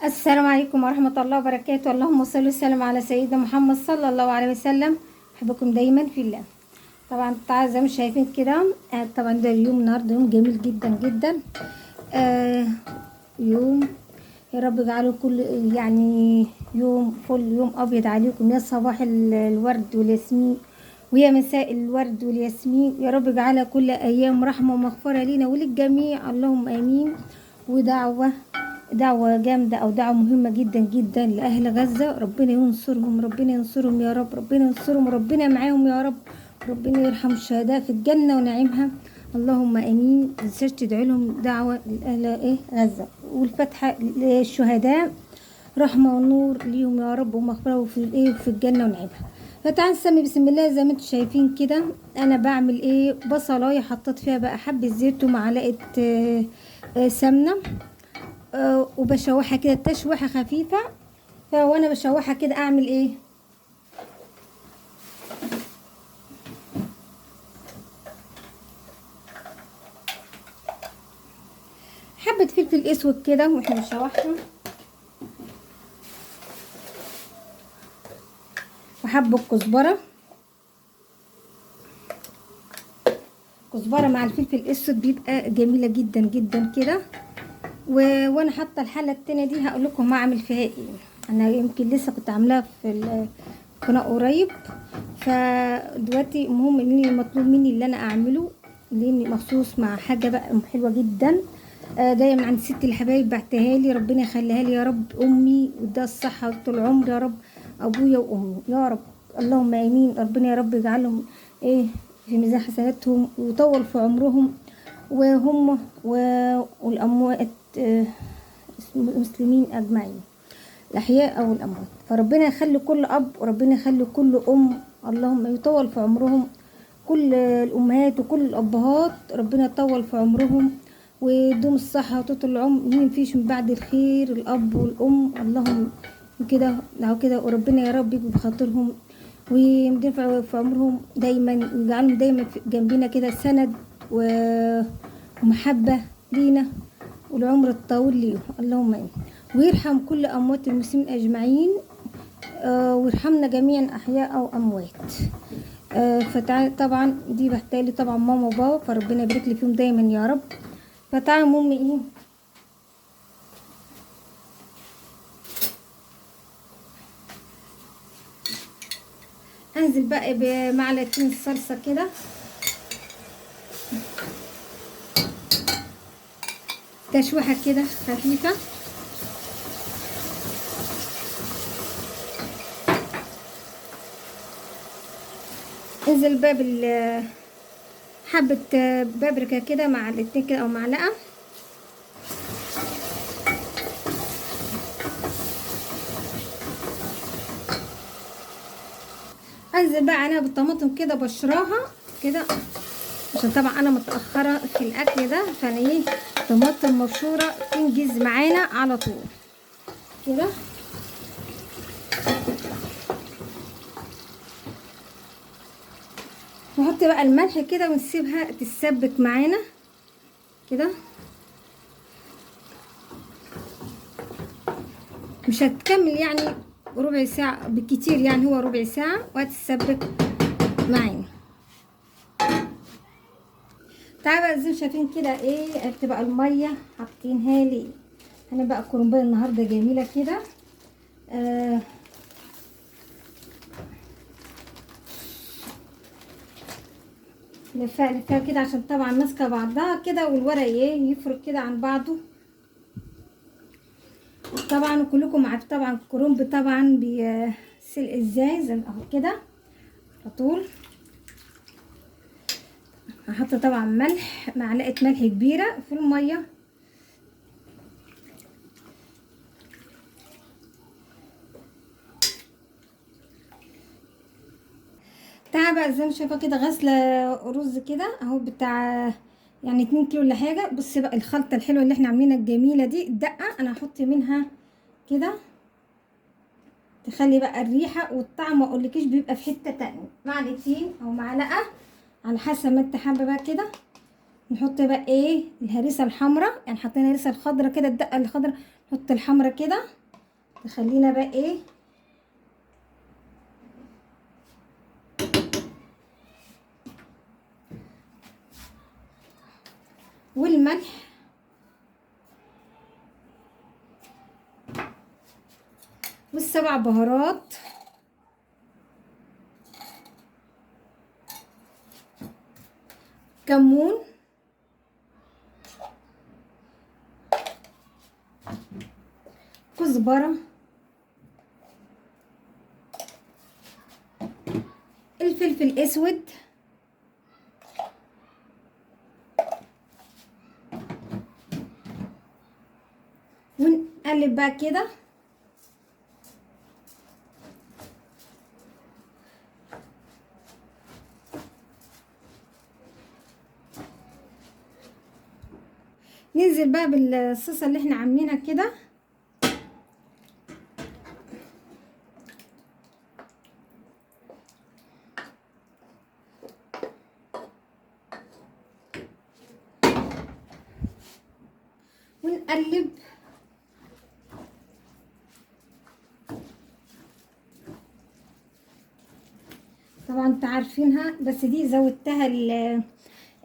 السلام عليكم ورحمة الله وبركاته. اللهم صل وسلم على سيدنا محمد صلى الله عليه وسلم. أحبكم دايما في الله. طبعا زي ما شايفين كده، طبعا ده اليوم النهارده يوم جميل جدا جدا. يوم يا رب اجعله كل يعني يوم كل يوم ابيض عليكم، يا صباح الورد والياسمين ويا مساء الورد والياسمين. يا رب اجعلها كل ايام رحمة ومغفرة لينا وللجميع، اللهم امين. دعوة جامدة أو دعوة مهمة جدا جدا لأهل غزة. ربنا ينصرهم، ربنا ينصرهم يا رب، ربنا ينصرهم، ربنا معاهم يا رب. ربنا يرحم الشهداء في الجنة ونعيمها، اللهم امين. متنساش تدعي لهم دعوة لأهل غزة والفتحة للشهداء، رحمة ونور ليهم يا رب ومغفرة في الجنة ونعيمها. فتعال نسمي بسم الله. زي ما انتم شايفين كده انا بعمل بصلايه، حطيت فيها بقى حبة زيت ومعلقة سمنة، وبشوحها كده تشويحه خفيفه. وانا بشوحها كده اعمل حبه فلفل اسود كده واحنا بنشوحها، وحبه كزبره مع الفلفل الاسود بيبقى جميله جدا جدا كده. وانا حاطه الحله التانية دي هقول لكم هعمل فيها ايه. انا يمكن لسه كنت عاملاها في القناه قريب، فدلوقتي المهم مني المطلوب مني اللي انا اعمله، لاني مخصوص مع حاجه بقى حلوه جدا جايه من عند ست الحبايب، بعتها لي، ربنا يخليها لي يا رب. امي وادها الصحه وطول العمر يا رب، ابويا وامي يا رب، اللهم امين. ربنا يا رب يجعلهم في ميزان حسناتهم ويطول في عمرهم، وهم والاموات المسلمين اجمعين، الاحياء او الاموات. فربنا يخلي كل اب وربنا يخلي كل ام، اللهم يطول في عمرهم كل الامهات وكل الابهات، ربنا يطول في عمرهم ويدوم الصحه وطول العمر. مين فيش من بعد الخير الاب والام، اللهم كده لو كده. وربنا يا رب يجي بخاطرهم ويمدين في عمرهم دايما، ويجعلهم دايما جنبنا كده سند ومحبه لينا والعمر الطويل ليهم، اللهم امين. ويرحم كل اموات المسلمين اجمعين، ويرحمنا جميعا احياء او اموات. طبعا دي بحتاجي طبعا ماما وبابا، فربنا يبارك لي فيهم دايما يا رب. فتعالى ماما انزل بقى بمعلقتين الصلصه كده، تشويحه كده خفيفه. انزل بقى حبه بابريكا كده مع الاتنين كده او معلقه. انزل بقى عليها بالطماطم كده بشراها كده، عشان طبعا انا متاخره في الاكل ده، فانا طماطم مبشوره تنجز معانا على طول كده. نحط بقى الملح كده ونسيبها تتسبك معانا كده، مش هتكمل يعني ربع ساعه بالكتير، يعني هو ربع ساعه وهتتسبك معانا. تعالوا بقى زي ما شايفين كده بتبقى الميه حاطينها لي. انا بقى كرنبايه النهارده جميله كده، لفها كده عشان طبعا ماسكه بعضها كده، والورق يفرق كده عن بعضه. طبعا كلكم عارف طبعا الكرنب طبعا بيسلق ازاي، زي اهو كده على طول. هحط طبعا ملح، معلقه ملح كبيره في الميه. تعال بقى زي ما شايفه كده غسله رز كده اهو بتاع يعني 2 كيلو ولا حاجه. بصي بقى الخلطه الحلوه اللي احنا عاملينها الجميله دي، الدقه انا هحط منها كده، تخلي بقى الريحه والطعم ما اقولكيش بيبقى في حته تانية. معلقتين او معلقه على حسب ما انت حابه بقى كده. نحط بقى ايه الهريسه الحمراء، يعني حطينا الهريسه الخضراء كده، الدقه الخضراء، نحط الحمراء كده تخلينا بقى ايه. والملح والسبع بهارات، كمون، كزبره، الفلفل اسود، ونقلب بقى كده. ننزل بقى بالصوصه اللي احنا عاملينها كده، ونقلب. طبعا انتوا عارفينها، بس دي زودتها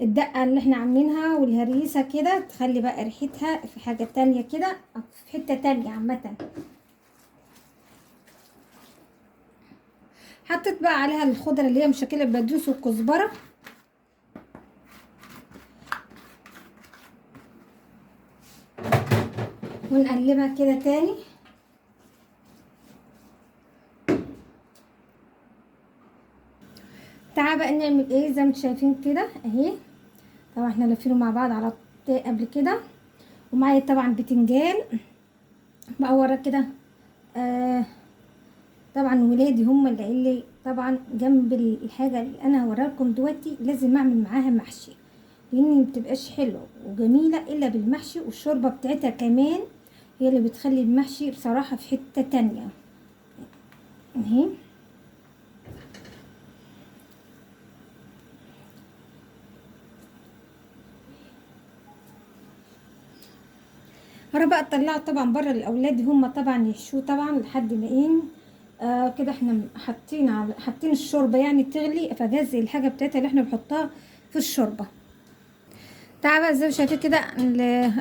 الدقة اللي احنا عاملينها والهريسة كده، تخلي بقى ريحتها في حاجة تانية كده، أو في حتة تانية عامة. حطيت بقى عليها الخضرة اللي هي مشكلة، البقدونس والكزبرة، ونقلبها كده تاني. تعالى بقى نعمل ايه زي ما انتوا شايفين كده اهي. طبعا احنا لفينه مع بعض على قبل كده، ومعايا طبعا بتنجان بقى ورا كده. آه طبعا ولادي هم اللي قال لي طبعا جنب الحاجه اللي انا هوريها لكم دلوقتي لازم اعمل معاها محشي، لان مبتبقاش حلوه وجميله الا بالمحشي، والشوربه بتاعتها كمان هي اللي بتخلي المحشي بصراحه في حته تانية اهي. انا بقى طلعه طبعا بره الاولاد هم طبعا يحشوه طبعا لحد ما ايه. كده احنا حاطين الشوربه يعني تغلي، فجزء الحاجه بتاعتها اللي احنا بنحطها في الشوربه. تعالى بقى زي ما شايفين كده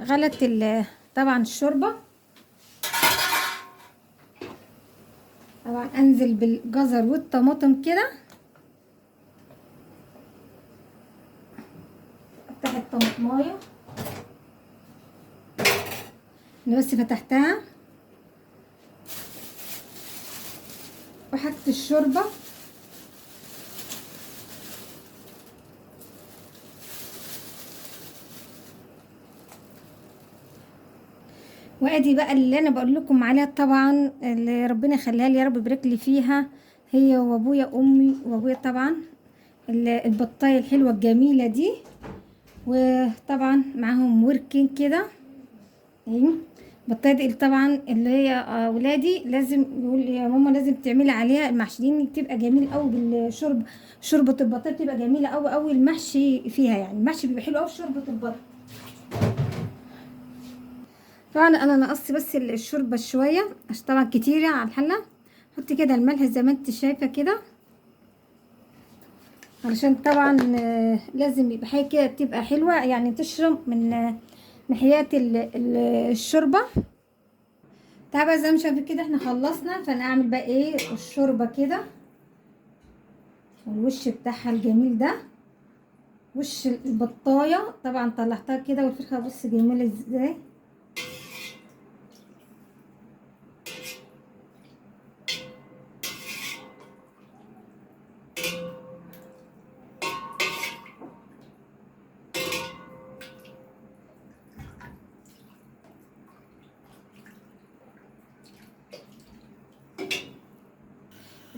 غلت طبعا الشوربه. طبعا انزل بالجزر والطماطم كده، افتح الطماطمايه انا بس فتحتها، وحطيت الشوربه، وادي بقى اللي انا بقول لكم عليها طبعا، اللي ربنا يخليها لي يا رب، يبارك لي فيها، هي وابويا امي وابويا طبعا، البطايه الحلوه الجميله دي، وطبعا معاهم وركين كده اهي. البطايه دي طبعا اللي هي ولادي لازم يقول يا ماما لازم تعملي عليها المحشي، لان بتبقى جميل قوي بالشرب. شوربه البطايه بتبقى جميله قوي قوي، المحشي فيها يعني المحشي بيبقى حلو قوي في شوربه البط. طبعا انا نقصت بس الشوربه شويه عشان طبعا كتيره على الحله. حطي كده الملح زي ما انت شايفه كده، علشان طبعا لازم يبقى حاجه كده تبقى حلوه يعني تشرب من ناحيات الشوربه. تعالى بقى زي ما شايفين كده احنا خلصنا، فانا اعمل بقى ايه الشوربه كده، والوش بتاعها الجميل ده، وش البطايه طبعا طلعتها كده، والفرخه بص جميله ازاي.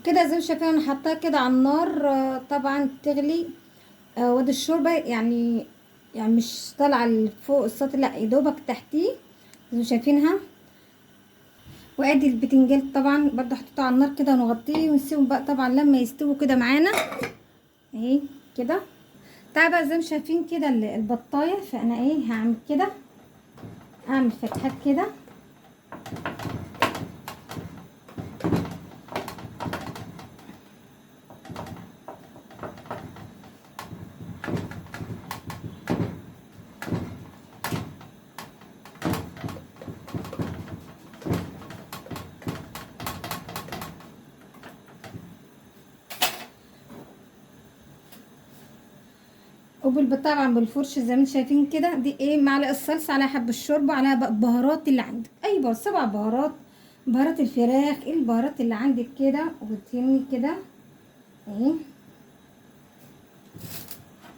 كده زي ما شايفين انا حطاها كده على النار طبعا تغلي. وادي الشوربه يعني مش طالعه لفوق السطح، لا يدوبك تحتيه زي ما شايفينها. وادي البتنجان طبعا برضه حطيته على النار كده ونغطيه ونسيبهم بقى طبعا لما يستووا كده معانا اهي كده. تعالى بقى زي ما شايفين كده البطايه، فانا ايه هعمل كده، اعمل فتحات كده. طبعا بالفرش زي ما انتم شايفين كده. دي ايه، معلقه صلصه على حب الشوربه على البهارات اللي عندك، اي بهار، 7 بهارات، بهارات الفراخ، ايه البهارات اللي عندك كده، وبتهمي كده اهي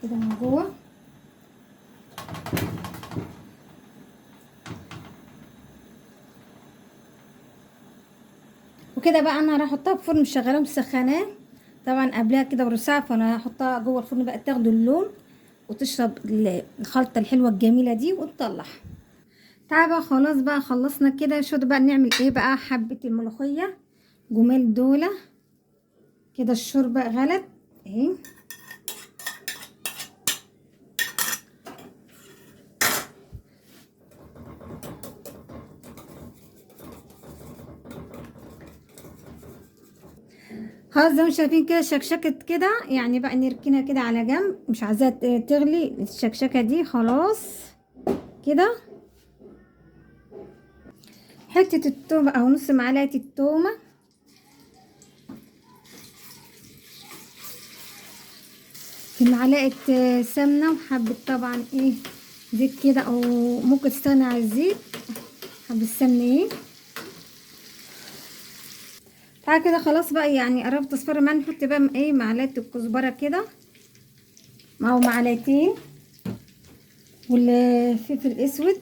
كده من جوه. وكده بقى انا راح احطها في فرن مشغله مسخناه طبعا قبلها كده بربع ساعه، فانا هحطها جوه الفرن بقى تاخد اللون وتشرب الخلطه الحلوه الجميله دي وتطلع. تعالى بقى خلاص بقى خلصنا كده. شو ده بقى نعمل ايه بقى، حبه الملوخيه جمال دولة كده. الشوربه غلت اهي. خلاص زي ما شايفين كده شكشكت كده، يعني بقى نركنها كده على جنب، مش عايزاها تغلي الشكشكه دي خلاص كده. حته التومه او نص معلقه التومه، في معلقه سمنه، وحبه طبعا ايه زيت كده، او ممكن تستغنى عن الزيت، حبه السمنه ايه. تعالى كده خلاص بقى، يعني قربت اصفر معانا. نحط بقى ايه معلقه الكزبره كده، او معلقتين، والفلفل الاسود،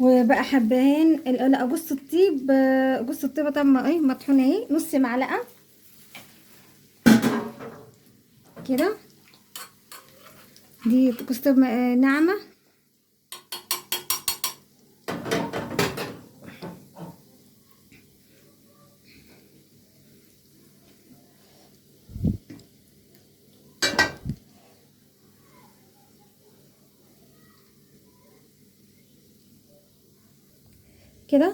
وبقى حبهان لا جوز الطيب، جوز الطيبه طبعا ايه مطحونه اهي نص معلقه كده. دي جوز الطيب ناعمه. كده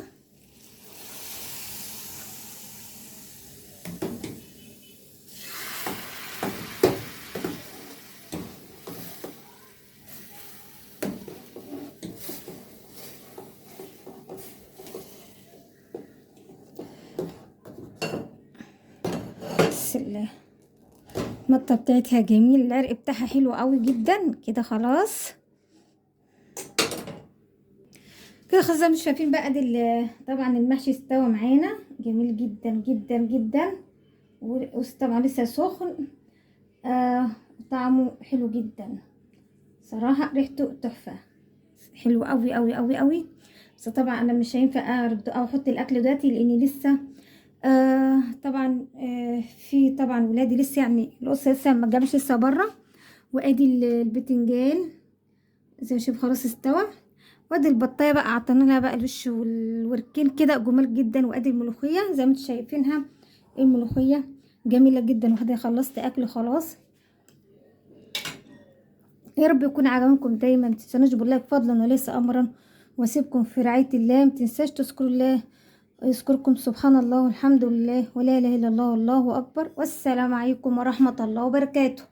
بس المطه بتاعتها جميل، العرق بتاعها حلو قوي جدا كده. خلاص كده خلاص زي ما انتم شايفين بقى. دي طبعا المحشي استوى معانا جميل جدا جدا جدا، وطبعا لسه سخن. طعمه حلو جدا صراحه، ريحته تحفه، حلو قوي قوي قوي قوي. بس طبعا انا مش هينفع او احط الاكل دلوقتي لاني لسه طبعا في طبعا ولادي لسه، يعني القصه لسه ما جابش لسه بره. وادي البتنجان زي ما شايف خلاص استوى. وادي البطايه بقى عطينا لها بقى الوش والوركين كده جمال جدا. وادي الملوخيه زي ما انتم شايفينها، الملوخيه جميله جدا. وكده خلصت اكل خلاص. يا رب يكون عجبكم دايما. متنسونوش بالله فضلا وليس امرا، واسيبكم في رعايه الله. متنساش تذكروا الله يذكركم. سبحان الله والحمد لله ولا اله الا الله والله اكبر. والسلام عليكم ورحمه الله وبركاته.